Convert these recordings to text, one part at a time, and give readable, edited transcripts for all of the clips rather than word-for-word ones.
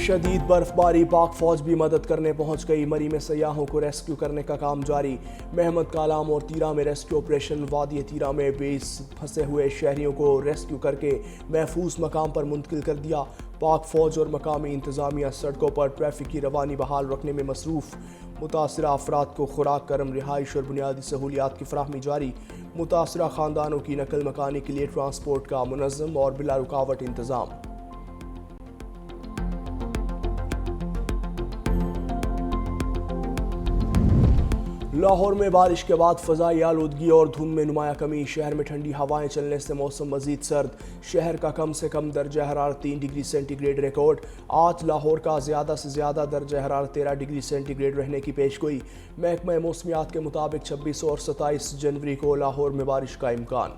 شدید برف باری، پاک فوج بھی مدد کرنے پہنچ گئی۔ مری میں سیاحوں کو ریسکیو کرنے کا کام جاری۔ محمد کالام اور تیرہ میں ریسکیو آپریشن۔ وادی تیرہ میں 20 پھنسے ہوئے شہریوں کو ریسکیو کر کے محفوظ مقام پر منتقل کر دیا۔ پاک فوج اور مقامی انتظامیہ سڑکوں پر ٹریفک کی روانی بحال رکھنے میں مصروف۔ متاثرہ افراد کو خوراک، گرم رہائش اور بنیادی سہولیات کی فراہمی جاری۔ متاثرہ خاندانوں کی نقل مکانی کے لیے ٹرانسپورٹ کا منظم اور بلا رکاوٹ انتظام۔ لاہور میں بارش کے بعد فضائی آلودگی اور دھند میں نمایاں کمی۔ شہر میں ٹھنڈی ہوائیں چلنے سے موسم مزید سرد۔ شہر کا کم سے کم درجہ حرارت 3 ڈگری سینٹی گریڈ ریکارڈ۔ آج لاہور کا زیادہ سے زیادہ درجہ حرارت 13 ڈگری سینٹی گریڈ رہنے کی پیش گوئی۔ محکمہ موسمیات کے مطابق 26 اور 27 جنوری کو لاہور میں بارش کا امکان۔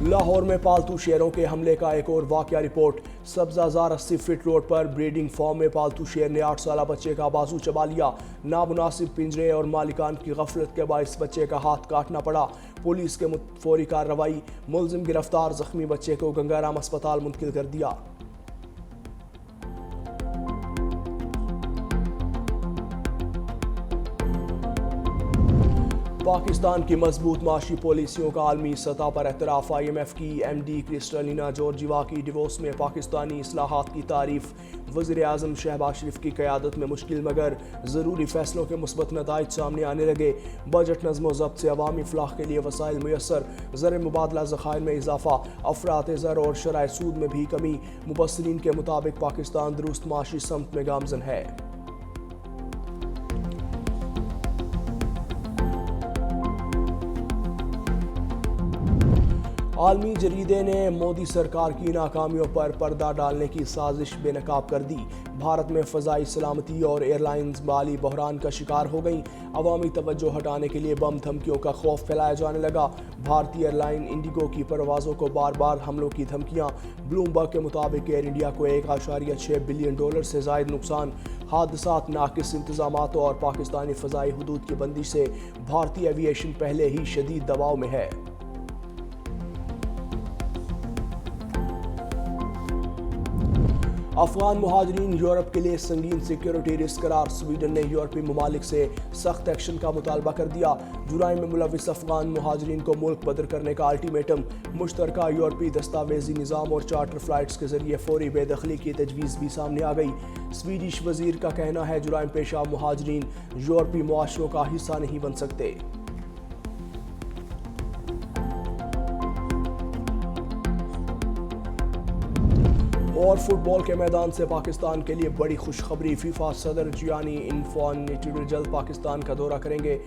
لاہور میں پالتو شیروں کے حملے کا ایک اور واقعہ رپورٹ۔ سبزہ زار 80 فٹ روڈ پر بریڈنگ فارم میں پالتو شیر نے 8 سالہ بچے کا بازو چبا لیا۔ نامناسب پنجرے اور مالکان کی غفلت کے باعث بچے کا ہاتھ کاٹنا پڑا۔ پولیس کے فوری کارروائی، ملزم گرفتار، زخمی بچے کو گنگا رام اسپتال منتقل کر دیا۔ پاکستان کی مضبوط معاشی پالیسیوں کا عالمی سطح پر اعتراف۔ IMF کی ایم ڈی کرسٹلینا جورجیوا کی ڈیووس میں پاکستانی اصلاحات کی تعریف۔ وزیر اعظم شہباز شریف کی قیادت میں مشکل مگر ضروری فیصلوں کے مثبت نتائج سامنے آنے لگے۔ بجٹ نظم و ضبط سے عوامی فلاح کے لیے وسائل میسر۔ زر مبادلہ ذخائر میں اضافہ۔ افراط زر اور شرح سود میں بھی کمی۔ مبصرین کے مطابق پاکستان درست معاشی سمت میں گامزن ہے۔ عالمی جریدے نے مودی سرکار کی ناکامیوں پر پردہ ڈالنے کی سازش بے نقاب کر دی۔ بھارت میں فضائی سلامتی اور ایئر لائنز مالی بحران کا شکار ہو گئیں۔ عوامی توجہ ہٹانے کے لیے بم دھمکیوں کا خوف پھیلایا جانے لگا۔ بھارتی ایئر لائن انڈیگو کی پروازوں کو بار بار حملوں کی دھمکیاں۔ بلومبرگ کے مطابق ایئر انڈیا کو $1.6 بلین سے زائد نقصان۔ حادثات، ناقص انتظامات اور پاکستانی فضائی حدود کی بندش سے بھارتی ایوی ایشن پہلے ہی شدید دباؤ میں ہے۔ افغان مہاجرین یورپ کے لیے سنگین سیکیورٹی رسک قرار۔ سویڈن نے یورپی ممالک سے سخت ایکشن کا مطالبہ کر دیا۔ جرائم میں ملوث افغان مہاجرین کو ملک بدر کرنے کا الٹیمیٹم۔ مشترکہ یورپی دستاویزی نظام اور چارٹر فلائٹس کے ذریعے فوری بے دخلی کی تجویز بھی سامنے آ گئی۔ سویڈش وزیر کا کہنا ہے جرائم پیشہ مہاجرین یورپی معاشروں کا حصہ نہیں بن سکتے۔ اور فٹ بال کے میدان سے پاکستان کے لیے بڑی خوشخبری۔ فیفا صدر جیانی انفانٹینو جلد پاکستان کا دورہ کریں گے۔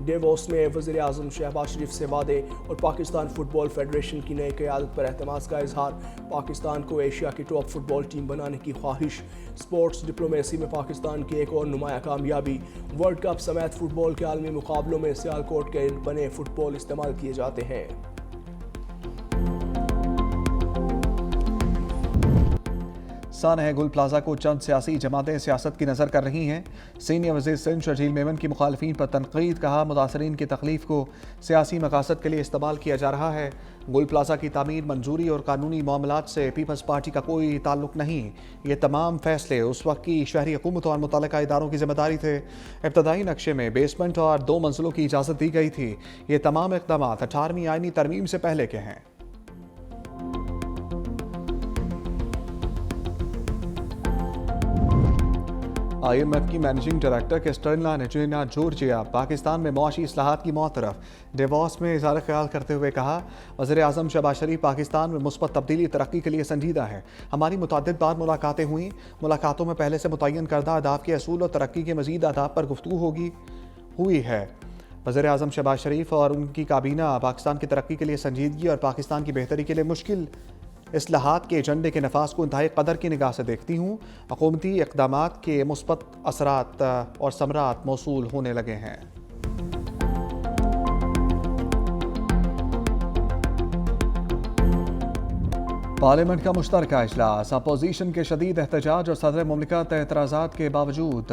ڈیووس میں وزیر اعظم شہباز شریف سے وعدے اور پاکستان فٹ بال فیڈریشن کی نئی قیادت پر اعتماد کا اظہار۔ پاکستان کو ایشیا کی ٹاپ فٹ بال ٹیم بنانے کی خواہش۔ سپورٹس ڈپلومیسی میں پاکستان کی ایک اور نمایاں کامیابی۔ ورلڈ کپ سمیت فٹ بال کے عالمی مقابلوں میں سیالکوٹ کے بنے فٹ بال استعمال کیے جاتے ہیں۔ سانحہ گل پلازہ کو چند سیاسی جماعتیں سیاست کی نظر کر رہی ہیں۔ سینئر وزیر سندھ شرجیل میمن کی مخالفین پر تنقید۔ کہا متاثرین کی تکلیف کو سیاسی مقاصد کے لیے استعمال کیا جا رہا ہے۔ گل پلازہ کی تعمیر، منظوری اور قانونی معاملات سے پیپلز پارٹی کا کوئی تعلق نہیں۔ یہ تمام فیصلے اس وقت کی شہری حکومت اور متعلقہ اداروں کی ذمہ داری تھے۔ ابتدائی نقشے میں بیسمنٹ اور 2 منزلوں کی اجازت دی گئی تھی۔ یہ تمام اقدامات 18ویں آئینی ترمیم سے پہلے کے ہیں۔ IMF کی مینیجنگ ڈائریکٹر کرسٹلینا جورجیوا پاکستان میں معاشی اصلاحات کی معترف۔ ڈیووس میں اظہار خیال کرتے ہوئے کہا وزیر اعظم شہباز شریف پاکستان میں مثبت تبدیلی ترقی کے لیے سنجیدہ ہے۔ ہماری متعدد بار ملاقاتیں ہوئیں۔ ملاقاتوں میں پہلے سے متعین کردہ اہداف کے اصول اور ترقی کے مزید اہداف پر گفتگو ہوئی ہے۔ وزیر اعظم شہباز شریف اور ان کی کابینہ پاکستان کی ترقی کے لیے سنجیدگی اور پاکستان کی بہتری کے لیے مشکل اصلاحات کے ایجنڈے کے نفاذ کو انتہائی قدر کی نگاہ سے دیکھتی ہوں۔ حکومتی اقدامات کے مثبت اثرات اور ثمرات موصول ہونے لگے ہیں۔ پارلیمنٹ کا مشترکہ اجلاس۔ اپوزیشن کے شدید احتجاج اور صدر مملکت اعتراضات کے باوجود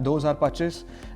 2025,